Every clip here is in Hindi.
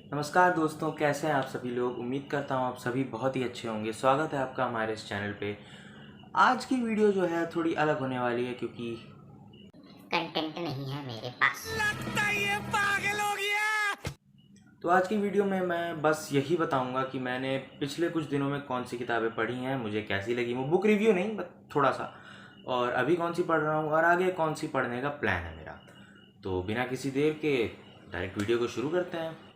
नमस्कार दोस्तों, कैसे हैं आप सभी लोग। उम्मीद करता हूँ आप सभी बहुत ही अच्छे होंगे। स्वागत है आपका हमारे इस चैनल पे। आज की वीडियो जो है थोड़ी अलग होने वाली है क्योंकि कंटेंट नहीं है मेरे पास। लगता है ये पागल हो गया। तो आज की वीडियो में मैं बस यही बताऊंगा कि मैंने पिछले कुछ दिनों में कौन सी किताबें पढ़ी हैं, मुझे कैसी लगी। वो बुक रिव्यू नहीं, बस थोड़ा सा, और अभी कौन सी पढ़ रहा हूँ और आगे कौन सी पढ़ने का प्लान है मेरा। तो बिना किसी देर के डायरेक्ट वीडियो को शुरू करते हैं।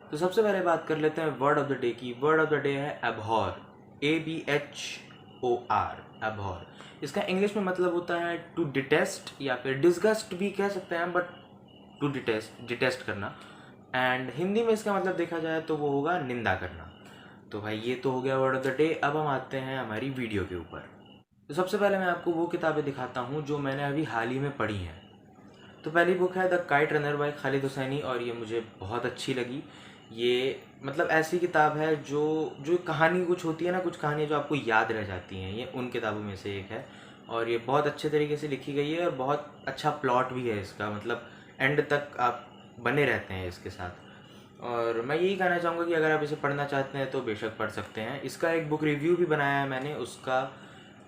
तो सबसे पहले बात कर लेते हैं वर्ड ऑफ द डे की। वर्ड ऑफ द डे है एबहॉर, ABHOR, एबहॉर। इसका इंग्लिश में मतलब होता है टू डिटेस्ट या फिर डिस्गस्ट भी कह सकते हैं, बट टू डिटेस्ट करना। एंड हिंदी में इसका मतलब देखा जाए तो वो होगा निंदा करना। तो भाई ये तो हो गया वर्ड ऑफ द डे। अब हम आते हैं हमारी वीडियो के ऊपर। तो सबसे पहले मैं आपको वो किताबें दिखाता हूँ जो मैंने अभी हाल ही में पढ़ी हैं। तो पहली बुक है the kite runner by Khaled Hosseini, और ये मुझे बहुत अच्छी लगी। ये मतलब ऐसी किताब है जो जो कहानी कुछ होती है ना, कुछ कहानियाँ जो आपको याद रह जाती हैं, ये उन किताबों में से एक है। और ये बहुत अच्छे तरीके से लिखी गई है और बहुत अच्छा प्लॉट भी है इसका, मतलब एंड तक आप बने रहते हैं इसके साथ। और मैं यही कहना चाहूँगा कि अगर आप इसे पढ़ना चाहते हैं तो बेशक पढ़ सकते हैं। इसका एक बुक रिव्यू भी बनाया है मैंने, उसका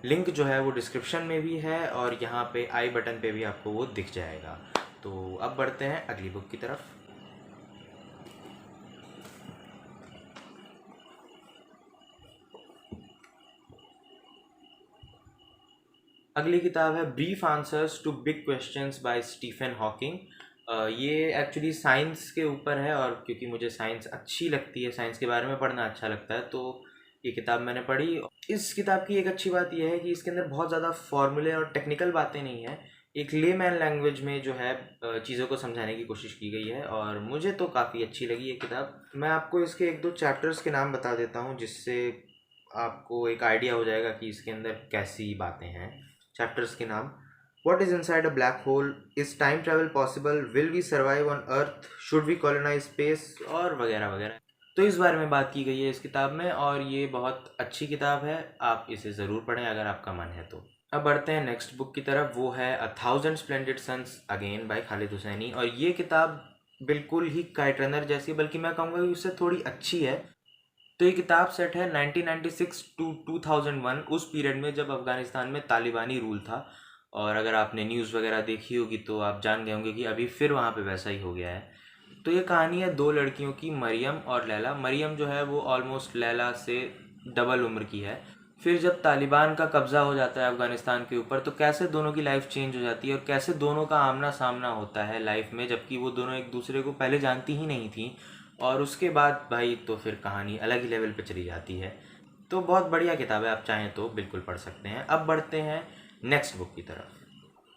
लिंक जो है वो डिस्क्रिप्शन में भी है और यहाँ पे आई बटन पे भी आपको वो दिख जाएगा। तो अब बढ़ते हैं अगली बुक की तरफ। अगली किताब है brief answers to big questions by Stephen Hawking. ये एक्चुअली साइंस के ऊपर है, और क्योंकि मुझे साइंस अच्छी लगती है, साइंस के बारे में पढ़ना अच्छा लगता है, तो ये किताब मैंने पढ़ी। इस किताब की एक अच्छी बात यह है कि इसके अंदर बहुत ज़्यादा फॉर्मूले और टेक्निकल बातें नहीं हैं। एक लेमैन लैंग्वेज में जो है चीज़ों को समझाने की कोशिश की गई है, और मुझे तो काफ़ी अच्छी लगी ये किताब। मैं आपको इसके एक दो चैप्टर्स के नाम बता देता हूँ जिससे आपको एक आइडिया हो जाएगा कि इसके अंदर कैसी बातें हैं। चैप्टर्स के नाम: What is inside a black hole? Is time travel possible? Will we survive on Earth? Should we colonize space? और वगैरह वगैरह। तो इस बारे में बात की गई है इस किताब में, और ये बहुत अच्छी किताब है। आप इसे ज़रूर पढ़ें अगर आपका मन है तो। अब बढ़ते हैं नेक्स्ट बुक की तरफ। वो है a thousand splendid suns again by Khaled Hosseini, और ये किताब बिल्कुल ही काइट रनर जैसी, बल्कि मैं कहूँगा कि उससे थोड़ी अच्छी है। तो ये किताब सेट है 1996 टू 2001, उस पीरियड में जब अफ़गानिस्तान में तालिबानी रूल था। और अगर आपने न्यूज़ वगैरह देखी होगी तो आप जान गए होंगे कि अभी फिर वहाँ पे वैसा ही हो गया है। तो ये कहानी है दो लड़कियों की, मरियम और लैला। मरियम जो है वो ऑलमोस्ट लैला से डबल उम्र की है। फिर जब तालिबान का कब्ज़ा हो जाता है अफ़गानिस्तान के ऊपर, तो कैसे दोनों की लाइफ चेंज हो जाती है और कैसे दोनों का आमना सामना होता है लाइफ में, जबकि वो दोनों एक दूसरे को पहले जानती ही नहीं थी। और उसके बाद भाई तो फिर कहानी अलग ही लेवल पे चली जाती है। तो बहुत बढ़िया किताब है, आप चाहें तो बिल्कुल पढ़ सकते हैं। अब बढ़ते हैं नेक्स्ट बुक की तरफ।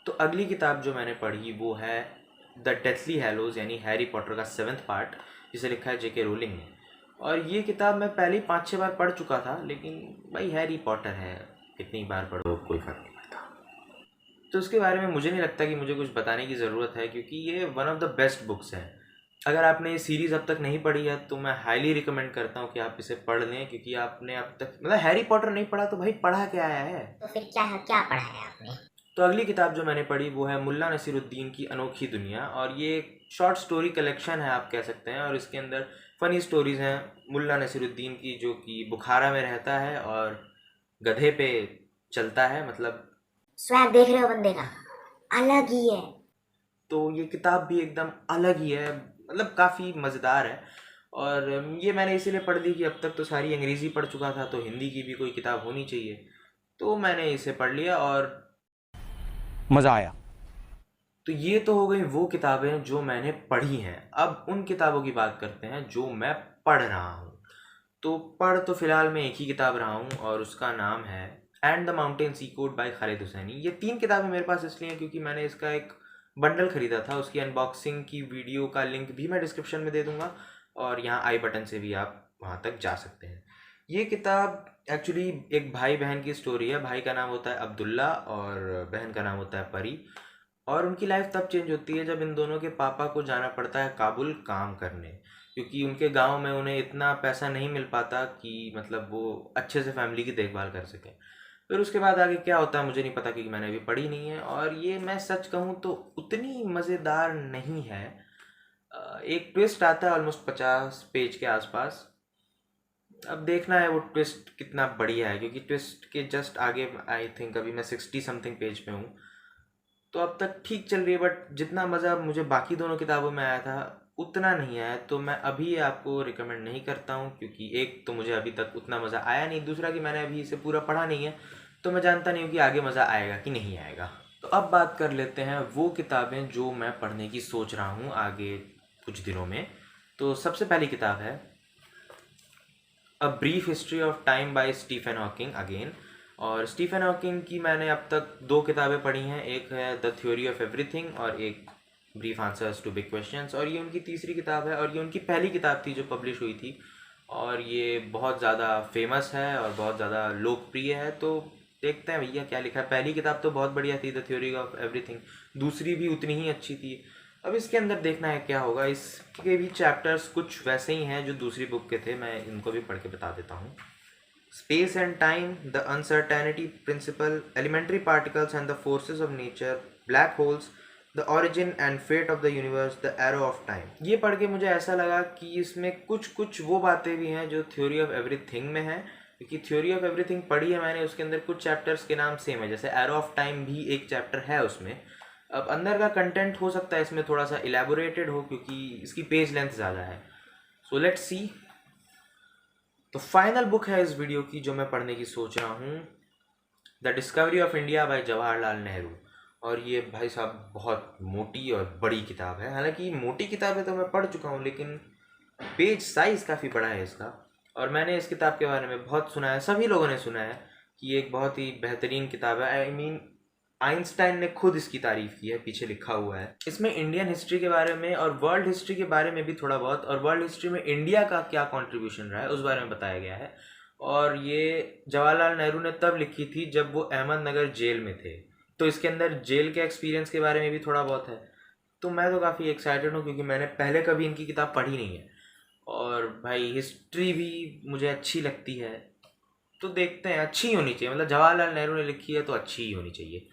तो अगली किताब जो मैंने पढ़ी वो है द डेथली हैलोज, यानी हैरी पॉटर का 7th पार्ट, जिसे लिखा है जेके रोलिंग ने। और ये किताब मैं पहले 5-6 बार पढ़ चुका था, लेकिन भाई हैरी पॉटर है, कितनी बार पढ़ो कोई फर्क नहीं पड़ता। तो उसके बारे में मुझे नहीं लगता कि मुझे कुछ बताने की ज़रूरत है, क्योंकि ये one of the best books है। अगर आपने ये सीरीज़ अब तक नहीं पढ़ी है तो मैं हाईली रिकमेंड करता हूँ कि आप इसे पढ़ लें, क्योंकि आपने अब तक मतलब हैरी पॉटर नहीं पढ़ा तो भाई पढ़ा क्या आया है। तो फिर क्या क्या पढ़ा है आपने? तो अगली किताब जो मैंने पढ़ी वो है मुल्ला नसीरुद्दीन की अनोखी दुनिया, और ये एक शॉर्ट स्टोरी कलेक्शन है आप कह सकते हैं। और इसके अंदर फ़नी स्टोरीज़ हैं मुल्ला नसीरुद्दीन की, जो कि बुखारा में रहता है और गधे पे चलता है, मतलब स्वैग देख रहे हो बंदे का, अलग ही है। तो ये किताब भी एकदम अलग ही है, मतलब काफ़ी मज़ेदार है। और ये मैंने इसीलिए पढ़ ली कि अब तक तो सारी अंग्रेज़ी पढ़ चुका था, तो हिंदी की भी कोई किताब होनी चाहिए, तो मैंने इसे पढ़ लिया और मजा आया। तो ये तो हो गई वो किताबें जो मैंने पढ़ी हैं। अब उन किताबों की बात करते हैं जो मैं पढ़ रहा हूँ। तो पढ़ तो फ़िलहाल मैं एक ही किताब रहा हूँ, और उसका नाम है and the mountain sea code by Khaled Hosseini. ये 3 किताबें मेरे पास इसलिए हैं क्योंकि मैंने इसका एक बंडल ख़रीदा था। उसकी अनबॉक्सिंग की वीडियो का लिंक भी मैं डिस्क्रिप्शन में दे दूँगा, और यहाँ आई बटन से भी आप वहाँ तक जा सकते हैं। ये किताब एक्चुअली एक भाई बहन की स्टोरी है। भाई का नाम होता है अब्दुल्ला और बहन का नाम होता है परी। और उनकी लाइफ तब चेंज होती है जब इन दोनों के पापा को जाना पड़ता है काबुल काम करने। क्योंकि उनके गांव में उन्हें इतना पैसा नहीं मिल पाता कि मतलब वो अच्छे से फैमिली की देखभाल कर सकें। फिर उसके बाद आगे क्या होता है मुझे नहीं पता, क्योंकि मैंने अभी पढ़ी नहीं है, और ये मैं सच कहूँ तो उतनी मज़ेदार नहीं है। एक ट्विस्ट आता है ऑलमोस्ट 50 पेज के आसपास। अब देखना है वो ट्विस्ट कितना बढ़िया है, क्योंकि ट्विस्ट के जस्ट आगे आई थिंक अभी मैं 60 समथिंग पेज पे हूँ, तो अब तक ठीक चल रही है। बट जितना मज़ा मुझे बाकी दोनों किताबों में आया था उतना नहीं आया, तो मैं अभी आपको रिकमेंड नहीं करता हूँ, क्योंकि एक तो मुझे अभी तक उतना मज़ा आया नहीं, दूसरा कि मैंने अभी इसे पूरा पढ़ा नहीं है, तो मैं जानता नहीं हूँ कि आगे मज़ा आएगा कि नहीं आएगा। तो अब बात कर लेते हैं वो किताबें जो मैं पढ़ने की सोच रहा हूँ आगे कुछ दिनों में। तो सबसे पहली किताब है a brief history of time by Stephen Hawking again. और स्टीफन हॉकिंग की मैंने अब तक 2 किताबें पढ़ी हैं, एक है द थ्योरी ऑफ एवरीथिंग और एक brief answers to big questions, और ये उनकी तीसरी किताब है, और ये उनकी पहली किताब थी जो पब्लिश हुई थी, और ये बहुत ज़्यादा फेमस है और बहुत ज़्यादा लोकप्रिय है। तो देखते हैं भैया क्या लिखा है। पहली किताब तो बहुत बढ़िया थी, द थ्योरी ऑफ एवरीथिंग, दूसरी भी उतनी ही अच्छी थी। अब इसके अंदर देखना है क्या होगा। इसके भी चैप्टर्स कुछ वैसे ही हैं जो दूसरी बुक के थे, मैं इनको भी पढ़ के बता देता हूँ। Space and time, the uncertainty principle, elementary particles and the forces of nature, black holes, the origin and fate of the universe, the arrow of time. ये पढ़ के मुझे ऐसा लगा कि इसमें कुछ कुछ वो बातें भी हैं जो थ्योरी ऑफ एवरीथिंग में है, क्योंकि थ्योरी ऑफ एवरीथिंग पढ़ी है मैंने, उसके अंदर कुछ चैप्टर्स के नाम सेम है, जैसे एरो ऑफ टाइम भी एक चैप्टर है उसमें। अब अंदर का कंटेंट हो सकता है इसमें थोड़ा सा इलेबोरेटेड हो, क्योंकि इसकी पेज लेंथ ज़्यादा है। So let's see. तो फाइनल बुक है इस वीडियो की जो मैं पढ़ने की सोच रहा हूँ, the discovery of India by Jawaharlal Nehru. और ये भाई साहब बहुत मोटी और बड़ी किताब है। हालांकि मोटी किताबें तो मैं पढ़ चुका हूँ, लेकिन पेज साइज़ काफ़ी बड़ा है इसका। और मैंने इस किताब के बारे में बहुत सुना है, सभी लोगों ने सुना है कि ये एक बहुत ही बेहतरीन किताब है। आई मीन आइंस्टाइन ने खुद इसकी तारीफ़ की है, पीछे लिखा हुआ है। इसमें इंडियन हिस्ट्री के बारे में और वर्ल्ड हिस्ट्री के बारे में भी थोड़ा बहुत, और वर्ल्ड हिस्ट्री में इंडिया का क्या कंट्रीब्यूशन रहा है उस बारे में बताया गया है। और ये जवाहरलाल नेहरू ने तब लिखी थी जब वो अहमदनगर जेल में थे, तो इसके अंदर जेल के एक्सपीरियंस के बारे में भी थोड़ा बहुत है। तो मैं तो काफ़ी एक्साइटेड हूँ, क्योंकि मैंने पहले कभी इनकी किताब पढ़ी नहीं है, और भाई हिस्ट्री भी मुझे अच्छी लगती है। तो देखते हैं, अच्छी होनी चाहिए, मतलब जवाहरलाल नेहरू ने लिखी है तो अच्छी ही होनी चाहिए।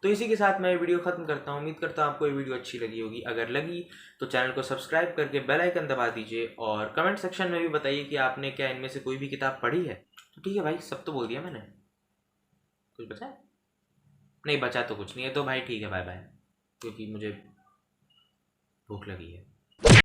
तो इसी के साथ मैं ये वीडियो ख़त्म करता हूँ। उम्मीद करता हूँ आपको ये वीडियो अच्छी लगी होगी। अगर लगी तो चैनल को सब्सक्राइब करके बेल आइकन दबा दीजिए, और कमेंट सेक्शन में भी बताइए कि आपने क्या इनमें से कोई भी किताब पढ़ी है। तो ठीक है भाई, सब तो बोल दिया मैंने। कुछ बचा है? नहीं बचा तो कुछ नहीं है। तो भाई ठीक है, बाय बाय, क्योंकि मुझे भूख लगी है।